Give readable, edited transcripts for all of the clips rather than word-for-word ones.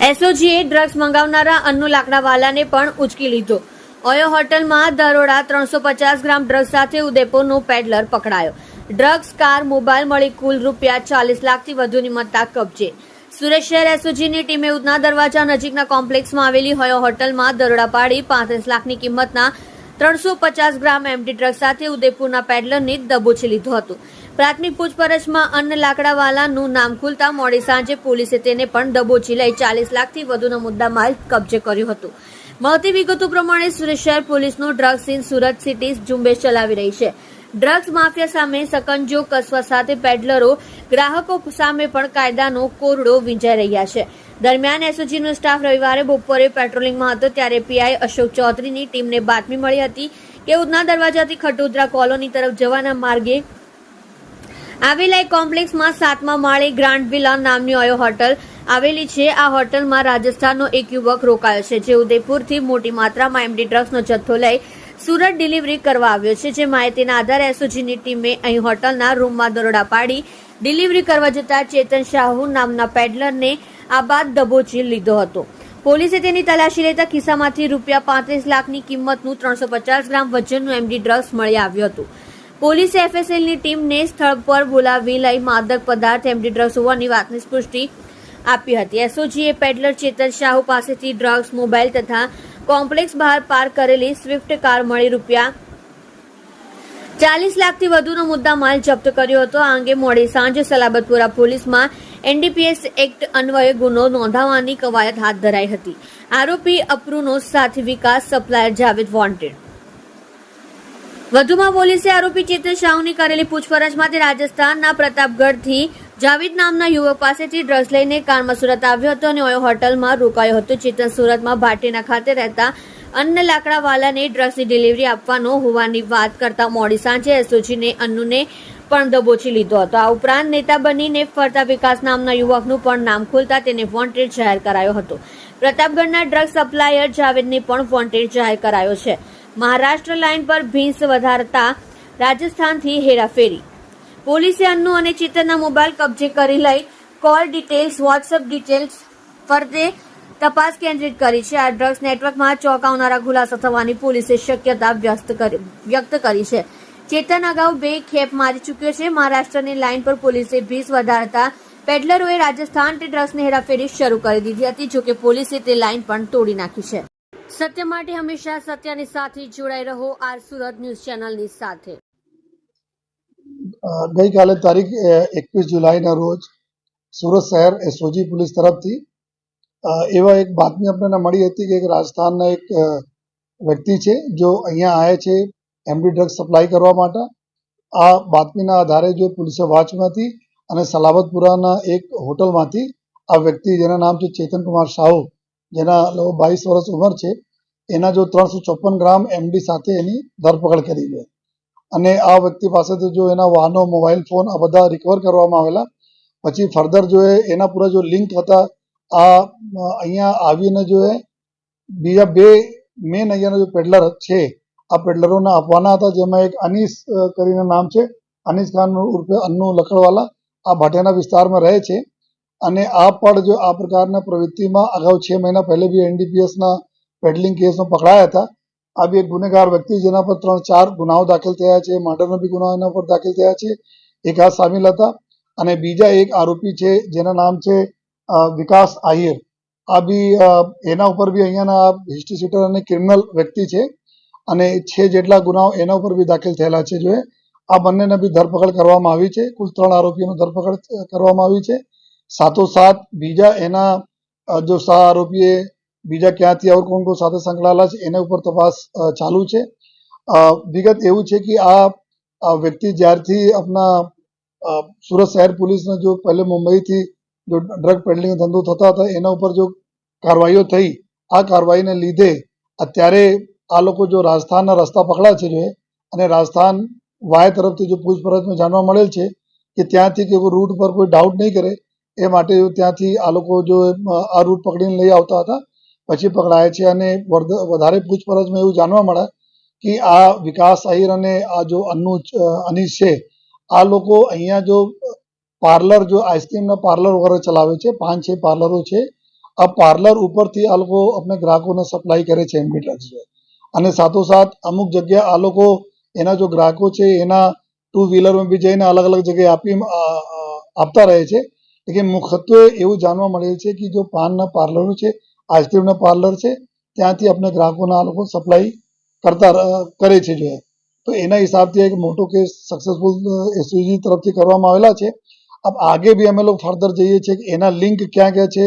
એસઓજીએ drugs મંગાવનારા Annu લાકડાવાલાને પણ ઉચકી લીધો। ઓયો હોટલમાં દરોડા 350 ગ્રામ ડ્રગ્સ સાથે ઉદયપુરનો પેડલર પકડાયો। ડ્રગ્સ, કાર, મોબાઈલ મળી કુલ ₹40 લાખથી વધુની મત્તા કબજે। સુરત શહેર એસઓજીની ટીમે ઉધના દરવાજા નજીકના કોમ્પ્લેક્સમાં આવેલી ઓયો હોટલમાં દરોડા પાડી 35 લાખની કિંમતના 350 ગ્રામ એમડી ડ્રગ્સ સાથે ઉદયપુરના પેડલરને દબોચી લીધો હતો। પ્રાથમિક પૂછપરછમાં અન્ન લાકડાવાલાનું નામ ખુલતા મોડી સાંજે પોલીસે તેને પણ દબોચી લઈ 40 લાખથી વધુનો મુદ્દામાલ કબજે કર્યો હતો। મળતી વિગતો પ્રમાણે સુરત શહેર પોલીસનો ડ્રગ્સ ઇન સુરત સિટી ઝુંબેશ ચલાવી રહી છે। ડ્રગ્સ માફિયા સામે સકંજો કસવા સાથે પેડલરો, ગ્રાહકો સામે પણ કાયદાનો કોરડો વીંજાઈ રહ્યા છે। દરમિયાન એસઓજીનો સ્ટાફ રવિવારે બપોરે પેટ્રોલિંગમાં હતો ત્યારે પીઆઈ અશોક ચૌધરીની ટીમને બાતમી મળી હતી કે ઉધના દરવાજાથી ખટોદરા કોલોની તરફ જવાના માર્ગે આવેલા એક કોમ્પ્લેક્સમાં 7મા માળે ગ્રાન્ડ વિલા નામની ઓયો હોટલ આવેલી છે। આ હોટલમાં રાજસ્થાનનો એક યુવક રોકાયો છે, જે ઉદયપુરથી મોટી માત્રામાં એમડી ડ્રગ્સનો જથ્થો લઈ સુરત ડિલિવરી કરવા આવ્યો છે। જે માહિતીના આધારે એસઓજીની ટીમે અહીં હોટલના રૂમમાં દરોડા પાડી ડિલિવરી કરવા જતા ચેતન શાહુ નામના પેડલરને આ બાદ દબોચી લીધો હતો। પોલીસે તેની તલાશી લેતા ખિસ્સામાંથી ₹35 લાખની કિંમતનું 350 ગ્રામ વજનનું એમડી ડ્રગ્સ મળી આવ્યું હતું। પોલીસે એફએસએલની ટીમને સ્થળ પર બોલાવી લઈ માદક પદાર્થ એમડી ડ્રગ્સ હોવાની વાતની પુષ્ટિ આપી હતી। એસઓજીએ પેડલર ચેતન શાહુ પાસેથી ડ્રગ્સ, મોબાઈલ તથા કોમ્પ્લેક્સ બહાર પાર્ક કરેલી સ્વિફ્ટ કાર મળી ₹40 લાખથી વધુનો મુદ્દામાલ જપ્ત કર્યો હતો। આ અંગે મોડી સાંજે સલાબતપુરા પોલીસમાં એનડીપીએસ એક્ટ અન્વયે ગુનો નોંધાવવાની કવાયત હાથ ધરાઈ હતી। આરોપી અપરૂનો સાથી વિકાસ સપ્લાયર જાવેદ વોન્ટેડ। વધુમાં પોલીસે આરોપી ચેતન શાહુની કરેલી પૂછપરછમાં તે રાજસ્થાનના પ્રતાપગઢથી જાવેદ નામના યુવક પાસેથી ડ્રગ્સ લઈને કારમાં સુરત આવ્યો હતો અને ઓયો હોટલમાં રોકાયો હતો। ચેતન સુરતમાં ભાટીના ખાતે રહેતા અન્ન લાકડાવાલાને ડ્રગ્સની ડિલિવરી આપવાનો હોવાની વાત કરતા મોડી સાંજે એસઓજીને અન્નુને પણ દબોચી લીધો હતો। આ ઉપરાંત નેતા બનીને ફરતા વિકાસ નામના યુવકનું પણ નામ ખુલતા તેને વોન્ટેડ જાહેર કરાયો હતો। પ્રતાપગઢના ડ્રગ્સ સપ્લાયર જાવેદને પણ વોન્ટેડ જાહેર કરાયો છે। મહારાષ્ટ્ર લાઇન પર ભીંસ વધારતા રાજસ્થાનથી હેરાફેરી। પોલીસે અન્નુ અને ચેતનના મોબાઈલ કબજે કરી લઈ કોલ ડિટેલ્સ, વોટ્સએપ ડિટેલ્સ ફરતે તપાસ કેન્દ્રિત કરી છે। આ ડ્રગ્સ નેટવર્કમાં ચોંકાવનારા ખુલાસા થવાની પોલીસે શક્યતા વ્યક્ત કરી છે। ચેતન અગાઉ 2 ખેપ મારી ચૂક્યો છે। મહારાષ્ટ્રની લાઇન પર પોલીસે ભીંસ વધારતા પેડલરોએ રાજસ્થાનથી ડ્રગ્સની હેરાફેરી શરૂ કરી દીધી હતી। જોકે પોલીસે તે લાઇન પણ તોડી નાખી છે। સત્ય માટે હંમેશા સત્યની સાથે જોડાઈ રહો। આર સુરત ન્યૂઝ ચેનલની સાથે। ગઈકાલે તારીખ 21 જુલાઈના રોજ સુરત શહેર એસઓજી પોલીસ તરફથી એવા એક બાતમી આપણને મળી હતી કે એક રાજસ્થાનના એક વ્યક્તિ છે જો અહીંયા આવ્યા છે એમડી ડ્રગ્સ સપ્લાય કરવા માટે। આ બાતમીના આધારે જો પોલીસે વોચમાંથી અને સલાબતપુરાના એક હોટલમાંથી આ વ્યક્તિ જેના નામ છે ચેતન કુમાર શાહુ, જેના 22 વર્ષ ઉંમર છે, એના જો 354 ગ્રામ એમડી સાથે એની ધરપકડ કરી છે અને આ વ્યક્તિ પાસેથી જો એના વાહનો, મોબાઈલ ફોન આ બધા રિકવર કરવામાં આવેલા। પછી ફર્ધર જો એના પૂરા જો લિંક હતા આ અહીંયા આવીને જો બીજા 2 મેન અહીંયાના જો પેડલર છે આ પેડલરોને આપવાના હતા, જેમાં એક અનીસ કરીને નામ છે, અનીસ ખાન ઉર્ફે અન્નુ લકડવાલા, આ ભાટિયાના વિસ્તારમાં રહે છે અને આ પણ જો આ પ્રકારના પ્રવૃત્તિમાં અગાઉ 6 મહિના પહેલે બી એનડીપીએસના પેડલિંગ કેસમાં પકડાયા હતા। આ બી એક ગુનેગાર વ્યક્તિ જેના પર 3-4 ગુનાઓ દાખલ થયા છે, મર્ડરના બી ગુનાઓ એના પર દાખલ થયા છે, એક આ સામેલ હતા અને બીજા એક આરોપી છે જેના નામ છે વિકાસ આહિર। આ બી એના ઉપર બી અહીંયાના હિસ્ટ્રી શીટર અને ક્રિમિનલ વ્યક્તિ છે અને 6 જેટલા ગુનાઓ એના ઉપર બી દાખલ થયેલા છે। જો આ બંનેને બી ધરપકડ કરવામાં આવી છે। કુલ 3 આરોપીઓની ધરપકડ કરવામાં આવી છે। સાથોસાથ બીજા એના જો સહ આરોપીએ બીજા ક્યાંથી और કોણ કોણ સાથે સંકળાયેલા છે એના ઉપર તપાસ ચાલુ છે। વિગત એવું છે કે આ વ્યક્તિ જ્યારથી આપણા સુરત શહેર પોલીસને જો પહેલે મુંબઈથી જો ડ્રગ પેડલિંગ ધંધો થતા હતા એના ઉપર જો કાર્યવાહીઓ થઈ, આ કાર્યવાહીને લીધે અત્યારે આ લોકો જો રાજસ્થાનના રસ્તા પકડ્યા છે જો અને રાજસ્થાન વાય તરફથી જો પૂછપરછમાં જાણવા મળેલ છે કે ત્યાંથી કે રૂટ પર કોઈ ડાઉટ નહીં કરે એ માટે ત્યાંથી આ લોકો જો આ રૂટ પકડીને લઈ આવતા હતા, પછી પકડાયા છે અને વધારે પૂછપરછમાં એવું જાણવા મળે કે આ વિકાસ આહિર અને આ જો અનીસ છે આ લોકો અહીંયા જો પાર્લર જો આઈસ્ક્રીમના પાર્લર વગેરે ચલાવે છે, 5-6 પાર્લરો છે આ પાર્લર ઉપરથી આ લોકો આપણે ગ્રાહકોને સપ્લાય કરે છે એમબી ડ્રગ્સ છે. અને સાથોસાથ અમુક જગ્યા આ લોકો એના જો ગ્રાહકો છે એના 2 વ્હીલરમાં બી જઈને અલગ અલગ જગ્યાએ આપતા રહે છે. લેકિન મુખ્યત્વે એવું જાણવા મળે છે કે જો પાનના પાર્લરો છે, આઈસ્ક્રીમના પાર્લર છે, ત્યાંથી આપણે ગ્રાહકોને આ લોકો સપ્લાય કરે છે જો. તો એના હિસાબથી એક મોટો કેસ સક્સેસફુલ એસઓજી તરફથી કરવામાં આવેલા છે. अब आगे भी અમે લોકો ફર્ધર જઈએ છીએ કે એના લિંક ક્યાં ક્યાં છે,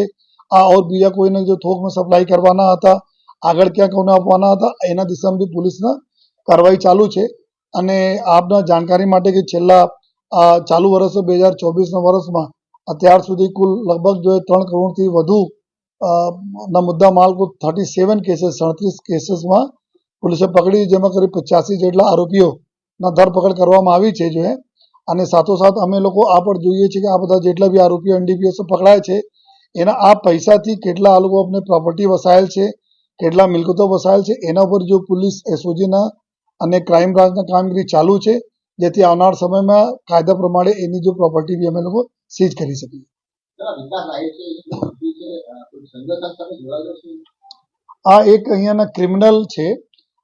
આ ઓર બીજા કોઈને જો થોકમાં સપ્લાય કરવાના હતા, આગળ ક્યાં કોને આપવાના હતા, એના દિશામાં બી પોલીસના કાર્યવાહી ચાલુ છે. અને આપના જાણકારી માટે કે છેલ્લા ચાલુ વર્ષ 2024ના વર્ષમાં અત્યાર સુધી કુલ લગભગ જો 3 કરોડથી વધુ ના મુદ્દા માલ કુલ 37 કેસીસમાં પોલીસે પકડી, જેમાં કરીબ 85 જેટલા આરોપીઓના ધરપકડ કરવામાં આવી છે જો. અને સાથોસાથ અમે લોકો આ પણ જોઈએ છીએ કે આ બધા જેટલા બી આરોપીઓ એનડીપીએસ પકડાય છે એના આ પૈસાથી કેટલા આ લોકો આપણે પ્રોપર્ટી વસાયેલ છે, કેટલા મિલકતો વસાયેલ છે, એના ઉપર જો પોલીસ એસઓજીના અને ક્રાઇમ બ્રાન્ચના કામગીરી ચાલુ છે, જેથી આવનાર સમયમાં કાયદા પ્રમાણે એની જો પ્રોપર્ટી બી અમે લોકો સીઝ કરી શકીએ. આ એક અહીંયાના ક્રિમિનલ છે.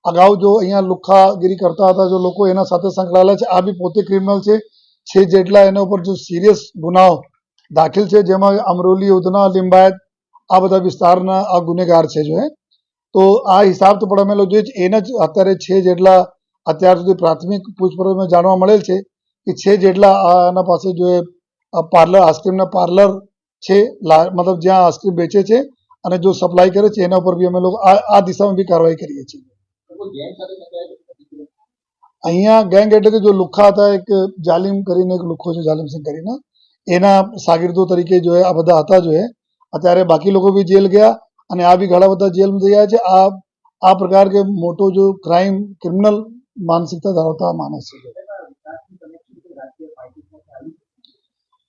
અગાઉ જો અહીંયા લુખ્ખાગીરી કરતા હતા જો લોકો એના સાથે સંકળાયેલા છે. આ બી પોતે ક્રિમિનલ છે. 6 જેટલા એના ઉપર જો સિરિયસ ગુનાઓ દાખલ છે, જેમાં અમરોલી, ઉધના, લિંબાયત આ બધા વિસ્તારના આ ગુનેગાર છે જો. તો આ હિસાબથી પણ અમે લોકો જોઈએ એને જ અત્યારે 6 જેટલા અત્યાર સુધી પ્રાથમિક પૂછપરછમાં જાણવા મળેલ છે કે 6 જેટલા આના પાસે જો પાર્લર, આઈસ્ક્રીમના પાર્લર છે, મતલબ જ્યાં આઈસ્ક્રીમ વેચે છે અને જો સપ્લાય કરે છે એના ઉપર બી અમે લોકો આ દિશામાં બી કાર્યવાહી કરીએ છીએ. અહીંયા ગેંગ એટલે કે જો લુખ્ખા હતા, એક જાલિમ કરીને એક લુખ્ખો છે, જાલિમસિંહ કરીને, એના શાગીર્દો તરીકે જો આ બધા હતા જો. અત્યારે બાકી લોકો બી જેલ ગયા અને આ બી ઘણા બધા જેલમાં ગયા છે. આ પ્રકાર કે મોટો જો ક્રાઇમ ક્રિમિનલ માનસિકતા ધરાવતા માણસ છે.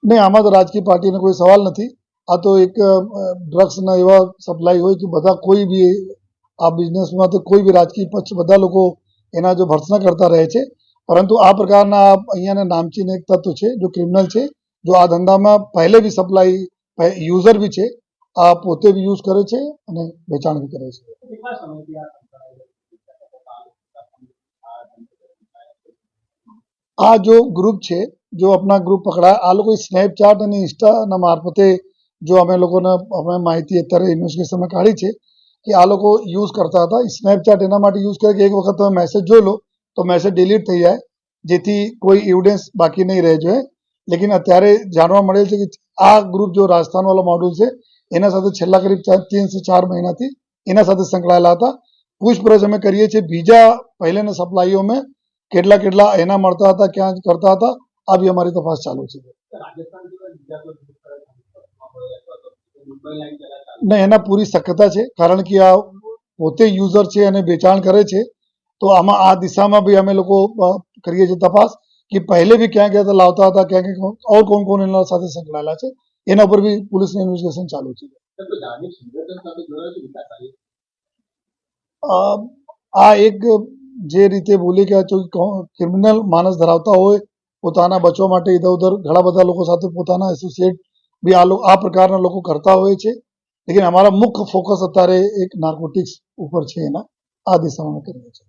નહીં, આમાં તો રાજકીય પાર્ટીનો કોઈ સવાલ નથી. આ તો એક ડ્રગ્સના એવા સપ્લાય હોય કે બધા કોઈ બી આ બિઝનેસમાં તો કોઈ બી રાજકીય પક્ષ બધા લોકો એના જો ભર્ત્સના કરતા રહે છે. પરંતુ આ પ્રકારના અહીંયાના નામચીન એક તત્વ છે જો ક્રિમિનલ છે, જો આ ધંધામાં પહેલે બી સપ્લાય યુઝર બી છે, આ પોતે બી યુઝ કરે છે અને વેચાણ બી કરે છે. આ જો ગ્રુપ છે, જો આપણા ગ્રુપ પકડાય, આ લોકો સ્નેપચેટ અને ઇન્સ્ટાના મારફતે જો અમે લોકોને માહિતી અત્યારે ઇન્વેસ્ટિગેશનમાં કાઢી છે કે આ લોકો યુઝ કરતા હતા. સ્નેપચેટ એના માટે યુઝ કરે કે એક વખત તમે મેસેજ જોઈ લો તો મેસેજ ડિલીટ થઈ જાય, જેથી કોઈ એવિડન્સ બાકી નહીં રહે જોઈએ. લેકિન અત્યારે જાણવા મળેલ છે કે આ ગ્રુપ જો રાજસ્થાનવાળો મોડ્યુલ છે એના સાથે છેલ્લા કરીબ 3 થી 4 મહિનાથી એના સાથે સંકળાયેલા હતા. પૂછપરછ અમે કરીએ છીએ બીજા પહેલેના સપ્લાઈઓમાં કેટલા એના મળતા હતા, ક્યાં કરતા હતા, આ બી અમારી તપાસ ચાલુ છે. ને એના પૂરી શક્યતા છે, કારણ કે આ પોતે યુઝર છે અને વેચાણ કરે છે. તો આમાં આ દિશામાં બી અમે લોકો કરીએ છીએ તપાસ કે પહેલે બી ક્યાં ક્યાં લાવતા હતા, ક્યાં ક્યાં ઓર કોણ એના સાથે સંકળાયેલા છે, એના પર બી પોલીસનું ઇન્વેસ્ટિગેશન ચાલુ છે. આ એક જે રીતે બોલી કે ક્રિમિનલ માનસ ધરાવતા હોય, પોતાના બચવા માટે ઇધર ઉધર ઘણા બધા લોકો સાથે પોતાના એસોસિએટ બી આ પ્રકારના લોકો કરતા હોય છે. લેકિન અમારા મુખ્ય ફોકસ અત્યારે એક નાર્કોટિક્સ ઉપર છે, એના આ દિશામાં કરીએ છીએ.